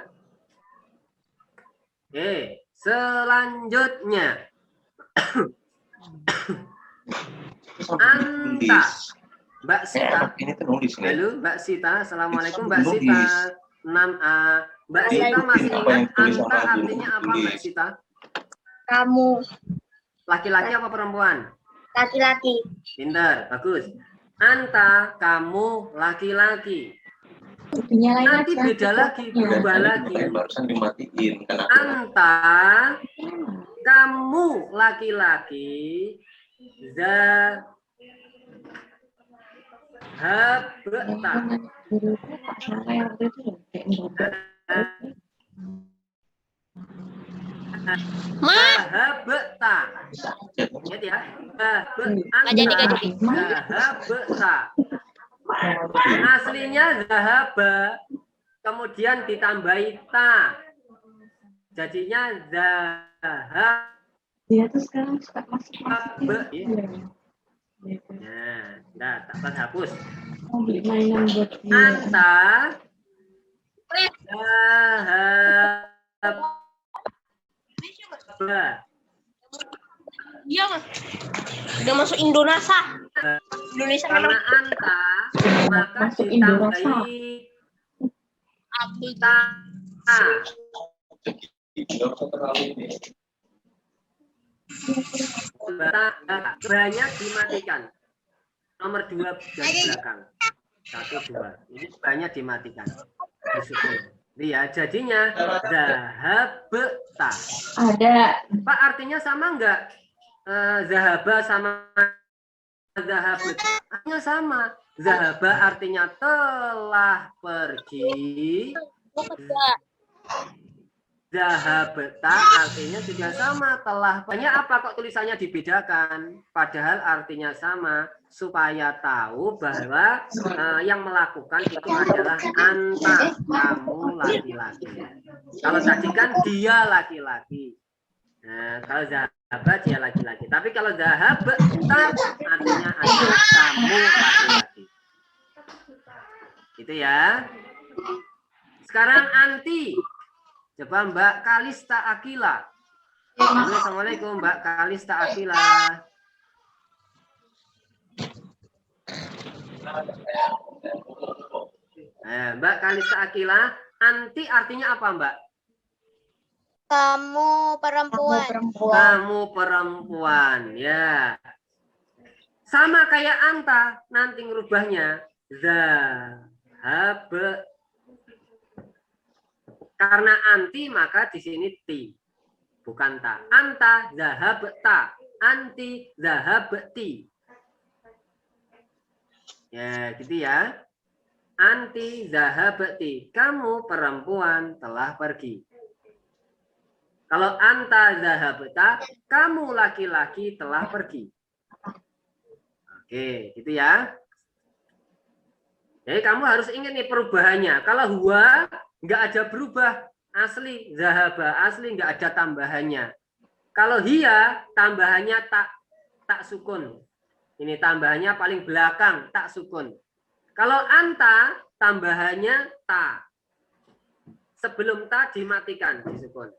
[SPEAKER 1] Oke, selanjutnya. Anta. Mbak Sita.
[SPEAKER 6] Ini ternulis nih.
[SPEAKER 1] Halo Mbak Sita, Assalamualaikum Mbak Sita. 6A. Mbak Sita masih ingat anta artinya apa Mbak Sita?
[SPEAKER 3] Kamu.
[SPEAKER 1] Laki-laki apa perempuan?
[SPEAKER 3] Laki-laki.
[SPEAKER 1] Pinter, bagus. Anta, kamu laki-laki.
[SPEAKER 4] Dinyalain
[SPEAKER 1] Nanti
[SPEAKER 4] aja.
[SPEAKER 1] beda lagi, berubah lagi.
[SPEAKER 6] Barusan dimatiin.
[SPEAKER 1] Anta, kamu laki-laki. Zahabta. Zahabta. Ingat ya.
[SPEAKER 3] Nggak jadi.
[SPEAKER 1] Zahabta. Aslinya zahaba, kemudian ditambahi ta. Jadinya zahab.
[SPEAKER 4] Dia tuh sekarang suka masuk.
[SPEAKER 1] Nah, tak hapus.
[SPEAKER 4] Mau beli mainan buat dia.
[SPEAKER 1] Anta zahab.
[SPEAKER 3] Dia udah masuk Indonesia. Indonesia
[SPEAKER 1] Karena anta, maka
[SPEAKER 4] Masuk Indonesia.
[SPEAKER 1] ditambahi ta. Banyak dimatikan. Nomor 2 dari belakang. 1, 2. Ini banyak dimatikan. Disukun. Lihat, jadinya zahabta.
[SPEAKER 4] Ada.
[SPEAKER 1] Pak, artinya sama enggak? Zahaba sama zahabut. Artinya sama. Zahaba artinya telah pergi. Zahabta artinya juga sama, telah. Banyak apa kok tulisannya dibedakan? Padahal artinya sama, supaya tahu bahwa yang melakukan itu adalah anta, kamu laki-laki. Kalau tadi kan dia laki-laki. Nah, kalau zahabat dia laki-laki. Tapi kalau zahabta artinya adalah kamu laki-laki. Gitu ya. Sekarang anti. Coba Mbak Kalista Akila. Assalamualaikum Mbak Kalista Akila. Mbak Kalista Akila, anti artinya apa Mbak?
[SPEAKER 3] Kamu perempuan.
[SPEAKER 1] Kamu perempuan, ya. Sama kayak anta, nanti ngerubahnya zahab. Karena anti maka di sini ti, bukan ta. Anta zahabta, anti zahabti. Ya, gitu ya. Anti zahabti, kamu perempuan telah pergi. Kalau anta zahabta, kamu laki-laki telah pergi. Oke, gitu ya. Jadi kamu harus ingat nih perubahannya. Kalau huwa nggak ada berubah, asli zahaba, asli nggak ada tambahannya. Kalau hiya tambahannya tak sukun. Ini tambahannya paling belakang tak sukun. Kalau anta tambahannya ta. Sebelum ta dimatikan disukun.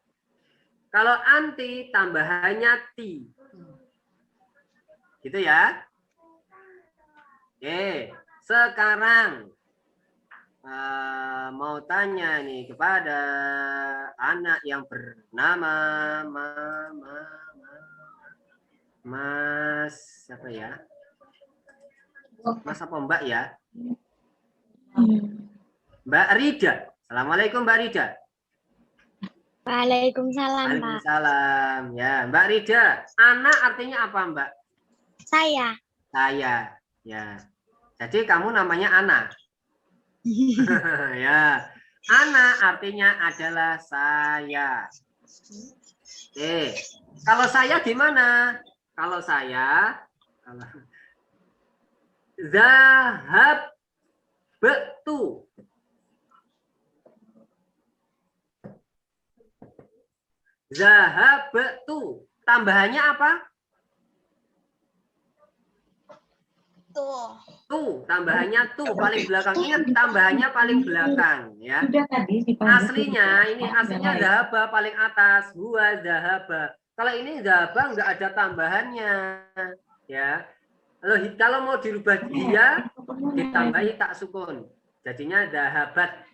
[SPEAKER 1] Kalau anti tambahannya ti. Gitu ya. Oke, sekarang mau tanya nih kepada anak yang bernama Mas siapa ya? Mas apa Mbak ya? Mbak Rida. Assalamualaikum Mbak Rida.
[SPEAKER 3] Waalaikumsalam, Pak.
[SPEAKER 1] Waalaikumsalam. Ya, Mbak Rida. Anak artinya apa Mbak?
[SPEAKER 3] Saya.
[SPEAKER 1] Saya. Ya. Jadi kamu namanya Ana. Ya, Ana artinya adalah saya. Oke, kalau saya gimana? Kalau saya, zahab betu. Zahabtu. Tambahannya apa?
[SPEAKER 3] Tuh.
[SPEAKER 1] Tuh, tambahannya tuh paling belakang. Ingat tambahannya paling belakang ya.
[SPEAKER 4] Sudah tadi dipanggil.
[SPEAKER 1] Aslinya ini aslinya zahaba paling atas, huwa zahaba. Kalau ini zahaba enggak ada tambahannya ya. Kalau mau dirubah dia ditambahi tak sukun. Jadinya zahabat.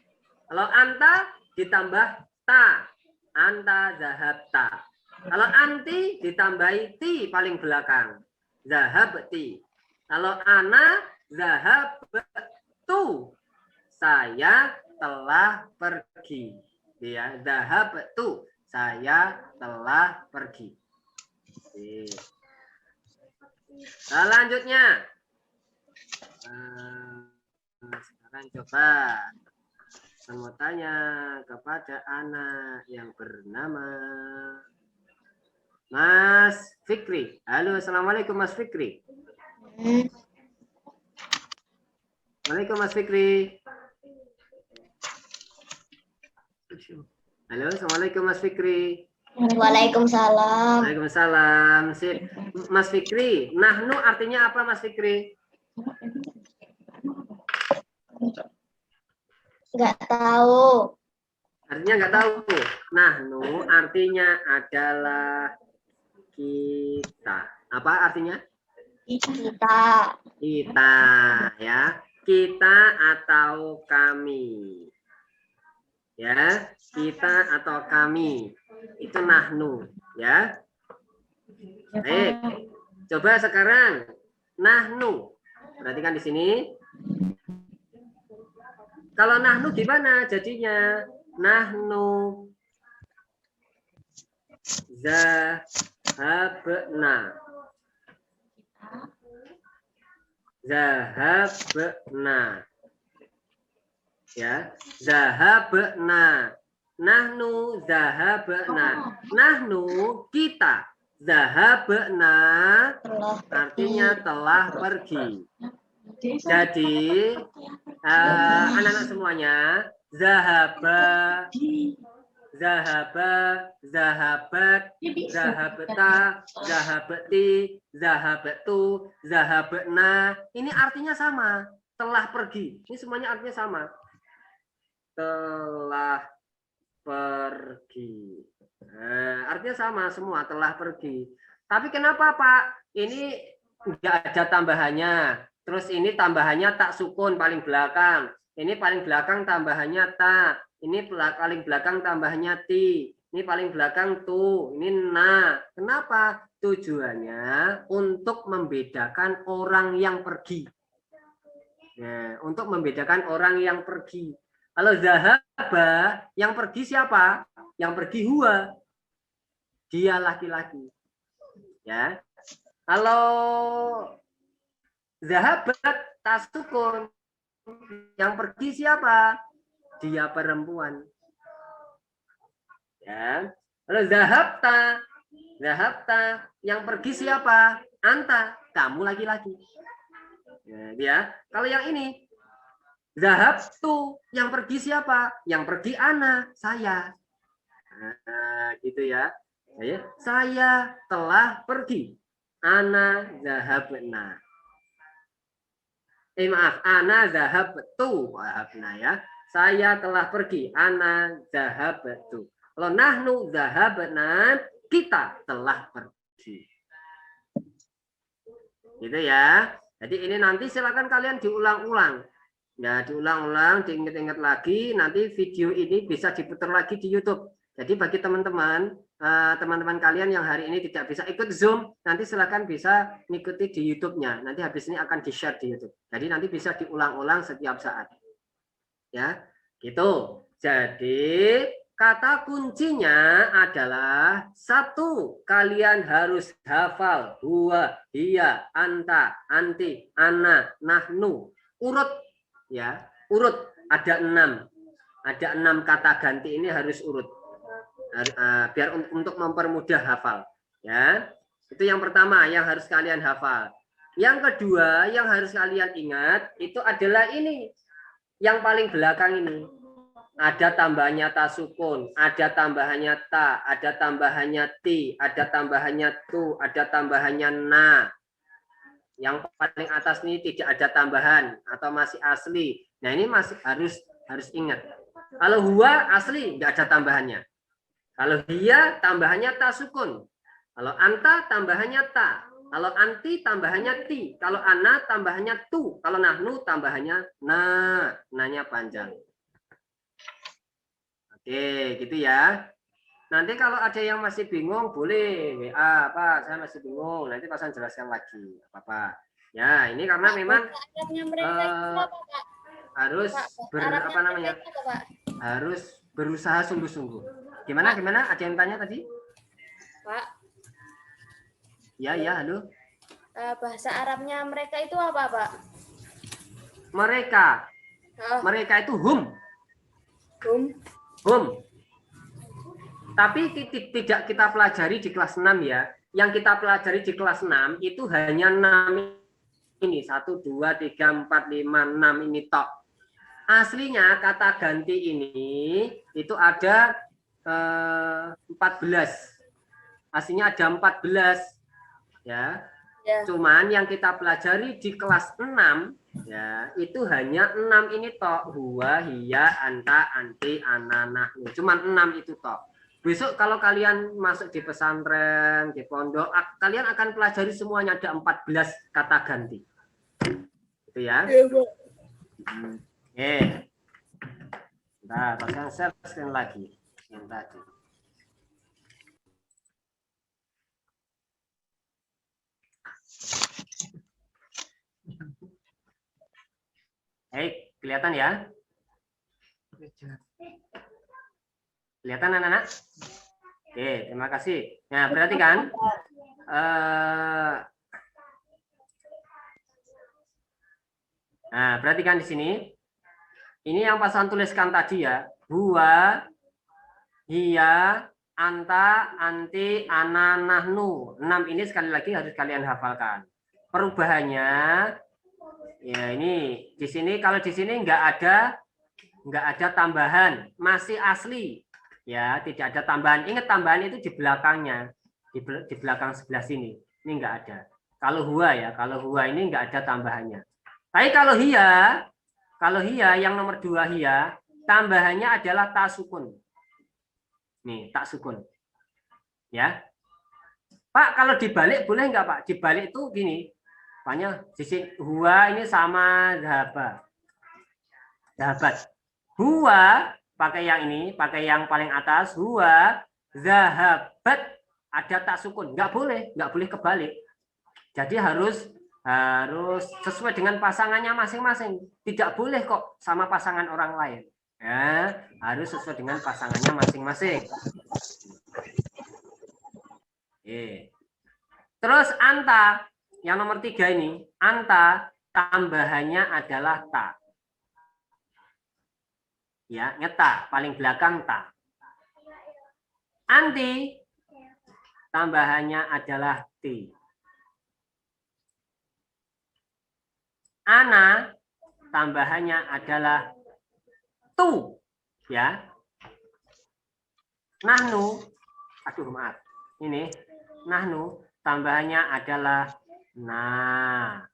[SPEAKER 1] Kalau anta ditambah ta. Anta zahabta. Kalau anti ditambahi ti paling belakang. Zahabti. Kalau ana zahabtu. Saya telah pergi. Ya, zahabtu. Saya telah pergi. Selanjutnya. Sekarang coba saya mau tanya kepada anak yang bernama Mas Fikri. Halo, assalamualaikum Mas Fikri. Waalaikumsalam Mas Fikri. Halo, assalamualaikum Mas Fikri.
[SPEAKER 3] Waalaikumsalam.
[SPEAKER 1] Waalaikumsalam. Sip. Mas Fikri, nahnu artinya apa Mas Fikri?
[SPEAKER 3] Nggak tahu.
[SPEAKER 1] Artinya nggak tahu. Nahnu artinya adalah kita. Apa artinya?
[SPEAKER 3] Kita.
[SPEAKER 1] Kita ya. Kita atau kami. Ya, kita atau kami. Itu nahnu ya. Baik. Coba sekarang nahnu. Perhatikan di sini. Kalau nahnu gimana jadinya? Nahnu zahabna. Zahabna. Ya, zahabna. Nahnu zahabna. Nahnu kita. Zahabna artinya telah pergi. Jadi anak-anak semuanya zahaba, zahaba, zahabat, zahabata, zahabati, zahabatu, zahabna. Ini artinya sama, telah pergi. Ini semuanya artinya sama. Telah pergi. Artinya sama semua, telah pergi. Tapi kenapa Pak? Ini enggak ada tambahannya. Terus ini tambahannya tak sukun paling belakang. Ini paling belakang tambahannya ta. Ini paling belakang tambahannya ti. Ini paling belakang tu. Ini na. Kenapa? Tujuannya untuk membedakan orang yang pergi. Nah, untuk membedakan orang yang pergi. Kalau zahaba, yang pergi siapa? Yang pergi huwa. Dia laki-laki. Ya. Kalau zahabat tasukun, yang pergi siapa? Dia perempuan. Ya. Kalau zahabta, zahabta, yang pergi siapa? Anta, kamu laki-laki. Ya. Kalau yang ini zahabtu, yang pergi siapa? Yang pergi ana, saya. Nah, gitu ya. Saya telah pergi. Ana zahabna. Maaf, ana zahabtu, maafna ya. Saya telah pergi, ana zahabtu. Kalau nahnu zahabna, kita telah pergi. Gitu ya. Jadi ini nanti silakan kalian diulang-ulang. Ya, diulang-ulang, diingat-ingat lagi. Nanti video ini bisa diputar lagi di YouTube. Jadi bagi teman-teman, teman-teman kalian yang hari ini tidak bisa ikut Zoom, nanti silakan bisa mengikuti di YouTube-nya. Nanti habis ini akan di-share di YouTube. Jadi nanti bisa diulang-ulang setiap saat. Ya, gitu. Jadi kata kuncinya adalah satu, kalian harus hafal huwa, hiya, anta, anti, ana, nahnu. Urut ya, urut ada 6. Ada 6 kata ganti ini harus urut. Biar untuk mempermudah hafal ya. Itu yang pertama yang harus kalian hafal. Yang kedua yang harus kalian ingat itu adalah ini yang paling belakang ini
[SPEAKER 8] ada tambahannya ta sukun, ada tambahannya ta, ada tambahannya ti, ada tambahannya tu, ada tambahannya na. Yang paling atas ini tidak ada tambahan atau masih asli. Nah, ini masih harus ingat. Kalau huwa asli nggak ada tambahannya. Kalau hiya tambahannya ta sukun. Kalau anta tambahannya ta. Kalau anti tambahannya ti. Kalau ana tambahannya tu. Kalau nahnu tambahannya na. Nanya panjang. Oke, gitu ya. Nanti kalau ada yang masih bingung, boleh WA, Pak, saya masih bingung. Nanti Pak Hasan jelaskan lagi, apa-apa. Ya, ini karena memang harus harus berusaha sungguh-sungguh. Gimana? Ada yang tanya tadi?
[SPEAKER 3] Pak.
[SPEAKER 8] Ya, halo.
[SPEAKER 3] Bahasa Arabnya mereka itu apa, Pak?
[SPEAKER 8] Mereka itu hum. Tapi tidak kita pelajari di kelas 6 ya. Yang kita pelajari di kelas 6 itu hanya 6 ini. 1, 2, 3, 4, 5, 6 ini tok. Aslinya kata ganti ini itu ada 14. Aslinya ada 14. Ya. Cuman yang kita pelajari di kelas 6 ya, itu hanya 6 ini tok. Huwa, hiya, anta, anti, ana, nahnu. Cuman 6 itu tok. Besok kalau kalian masuk di pesantren, di pondok, kalian akan pelajari semuanya ada 14 kata ganti. Itu ya. Oke. Nah, pasang share screen lagi. Yang tadi. Kelihatan ya? Kelihatan anak-anak? Oke, terima kasih. Nah, perhatikan. Nah, perhatikan di sini. Ini yang Pak Hasan tuliskan tadi ya. Huwa, hiya, anta, anti, ana, nahnu. 6 ini sekali lagi harus kalian hafalkan. Perubahannya ya ini di sini, kalau di sini nggak ada tambahan, masih asli. Ya, tidak ada tambahan. Ingat tambahan itu di belakangnya, di belakang sebelah sini. Ini nggak ada. Kalau huwa ya, kalau huwa ini nggak ada tambahannya. Tapi kalau hiya yang nomor 2 hiya, tambahannya adalah ta sukun. Nih, tak sukun. Ya. Pak, kalau dibalik boleh nggak, Pak? Dibalik itu gini. Makanya di sini huwa ini sama zahabat. Huwa pakai yang ini, pakai yang paling atas. Huwa zahabat, ada tak sukun. Nggak boleh kebalik. Jadi harus sesuai dengan pasangannya masing-masing. Tidak boleh kok sama pasangan orang lain. Ya, harus sesuai dengan pasangannya masing-masing. Terus anta, yang nomor 3 ini, anta tambahannya adalah ta. Ya, ngeta, paling belakang ta. Anti tambahannya adalah ti. Ana tambahannya adalah tu, ya. Nahnu, maaf. Ini nahnu tambahannya adalah nah.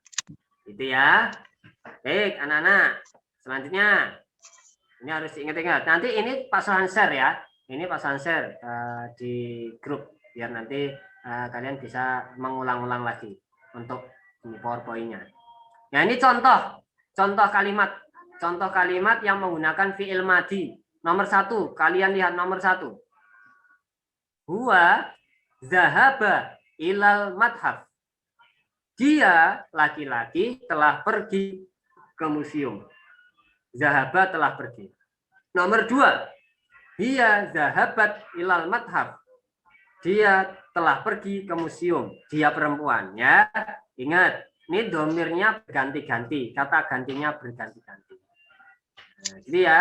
[SPEAKER 8] Itu ya. Baik, anak-anak. Selanjutnya ini harus ingat-ingat. Nanti ini Pak Hasan share ya. Ini Pak Hasan share di grup biar nanti kalian bisa mengulang-ulang lagi untuk PowerPoint-nya. Nah, ini contoh kalimat yang menggunakan fi'il madhi. Nomor 1, kalian lihat nomor 1. Huwa zahaba ilal madhaf. Dia laki-laki telah pergi ke museum. Zahaba telah pergi. Nomor 2. Hiya zahabat ilal madhaf. Dia telah pergi ke museum. Dia perempuan ya. Ingat, ini domirnya berganti-ganti, kata gantinya berganti-ganti. Nah, jadi ya,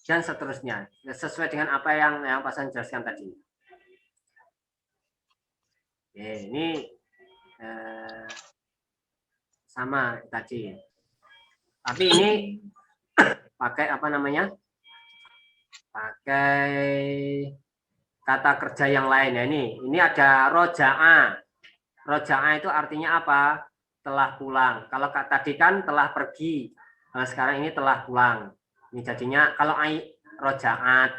[SPEAKER 8] dan seterusnya sesuai dengan apa yang Pak Hasan jelaskan tadi. Oke, ini sama tadi. Tapi ini Pak pakai apa namanya? Pakai kata kerja yang lain ya. Ini ada roja'a. Roja'a itu artinya apa? Telah pulang. Kalau tadi kan telah pergi. Nah, sekarang ini telah pulang. Ini jadinya kalau roja'at.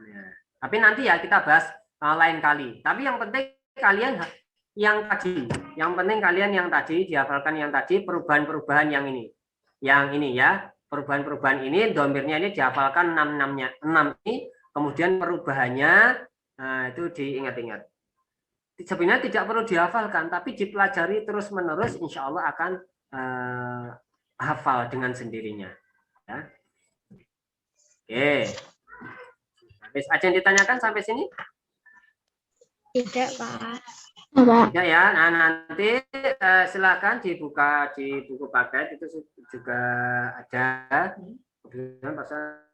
[SPEAKER 8] Ya. Tapi nanti ya kita bahas lain kali. Tapi yang penting kalian yang tadi dihafalkan yang tadi perubahan-perubahan yang ini. Yang ini ya. Perubahan-perubahan ini domirnya ini dihafalkan 6 ini. Kemudian perubahannya itu diingat-ingat. Sebenarnya tidak perlu dihafalkan, tapi dipelajari terus-menerus, insya Allah akan hafal dengan sendirinya. Ya. Oke. Habis ada yang ditanyakan sampai sini?
[SPEAKER 3] Tidak, Pak.
[SPEAKER 8] Tidak ya. Nah, nanti silakan dibuka di buku paket itu juga ada. Kemudian pasal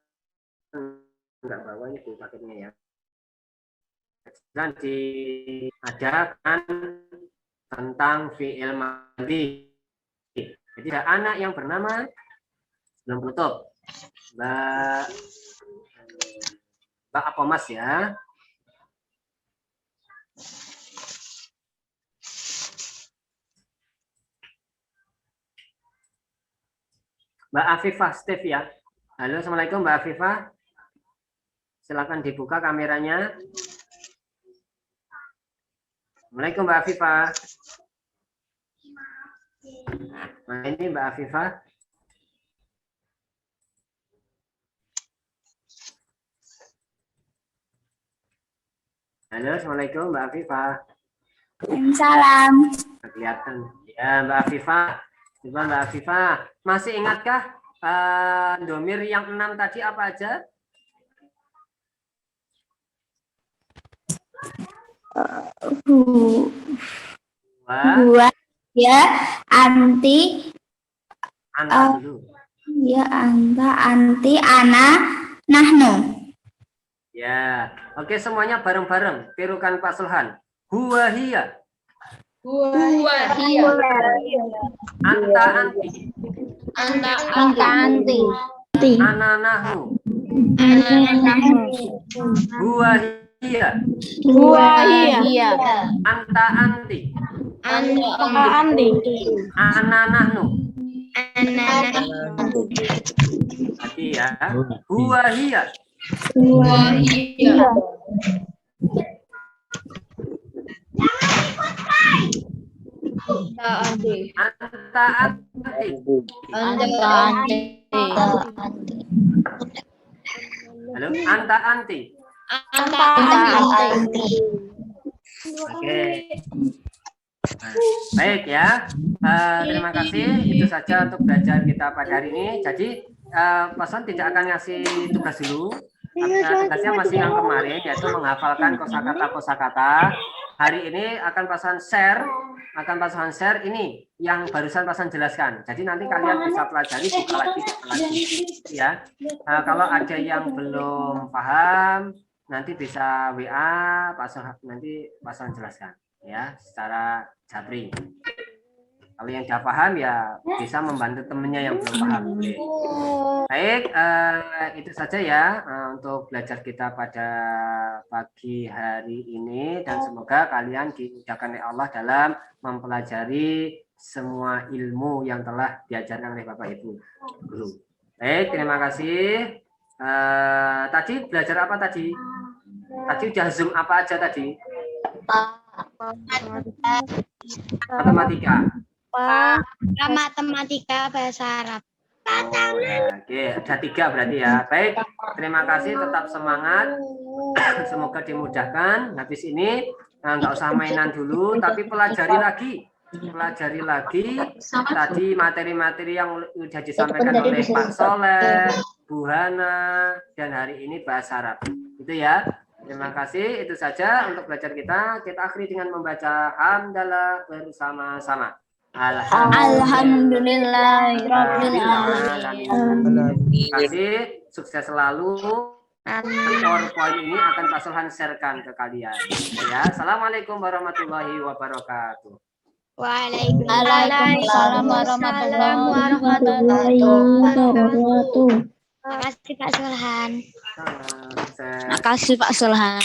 [SPEAKER 8] enggak bawa ini buku paketnya ya. Dan ada kan tentang fi'il madhi. Jadi ada anak yang bernama belum tutup Mbak apa Mas ya. Mbak Afifah Steve ya. Halo, assalamualaikum Mbak Afifah. Silakan dibuka kameranya. Assalamualaikum Mbak Afifah. Nah ini Mbak Afifah. Halo, assalamualaikum Mbak Afifah.
[SPEAKER 5] Salam.
[SPEAKER 8] Kelihatan. Ya Mbak Afifah. Coba Mbak Afifah. Masih ingatkah domir yang 6 tadi apa aja?
[SPEAKER 5] Gua ya anti
[SPEAKER 8] dulu.
[SPEAKER 5] ya anti ana nahnu.
[SPEAKER 8] Ya, oke semuanya bareng-bareng. Tirukan Pak Sulhan. Huwa hiya. Anta anti. Ana nahnu. Huwa hiya. Anta anti. Ana nahnu. Tadi ya. Huwa hiya. Anta anti. Halo, anta anti. Oke. Baik ya. Terima kasih. Itu saja untuk belajar kita pada hari ini. Jadi Pasan tidak akan ngasih tugas dulu. Tugasnya masih yang kemarin, yaitu menghafalkan kosakata. Hari ini akan Pasan share ini yang barusan Pasan jelaskan. Jadi nanti kalian bisa pelajari, buka lagi ya. Kalau ada yang belum paham, nanti bisa WA nanti Pasan jelaskan ya secara japri. Kalau yang sudah paham ya bisa membantu temennya yang belum paham. Baik, itu saja ya untuk belajar kita pada pagi hari ini, dan semoga kalian dimudahkan oleh Allah dalam mempelajari semua ilmu yang telah diajarkan oleh Bapak Ibu guru. Baik, terima kasih. Tadi belajar apa tadi? Tadi udah Zoom apa aja tadi?
[SPEAKER 3] Matematika bahasa Arab.
[SPEAKER 8] Oke, ada 3 berarti ya. Baik, terima kasih, tetap semangat. Semoga dimudahkan. Habis ini nggak usah mainan dulu, tapi pelajari lagi tadi materi-materi yang sudah disampaikan oleh Pak Soleh, Bu Hana, dan hari ini bahasa Arab. Itu ya. Terima kasih. Itu saja untuk belajar kita. Kita akhiri dengan membaca hamdalah bersama-sama. Alhamdulillahirabbil alamin. Terima kasih. Sukses selalu. PowerPoint ini akan Pak Sulhan sharekan ke kalian. Ya, assalamualaikum warahmatullahi wabarakatuh.
[SPEAKER 3] Waalaikumsalam warahmatullahi wabarakatuh. Makasih Pak Sulhan.
[SPEAKER 8] Sukses.
[SPEAKER 3] Makasih Pak Sulhan.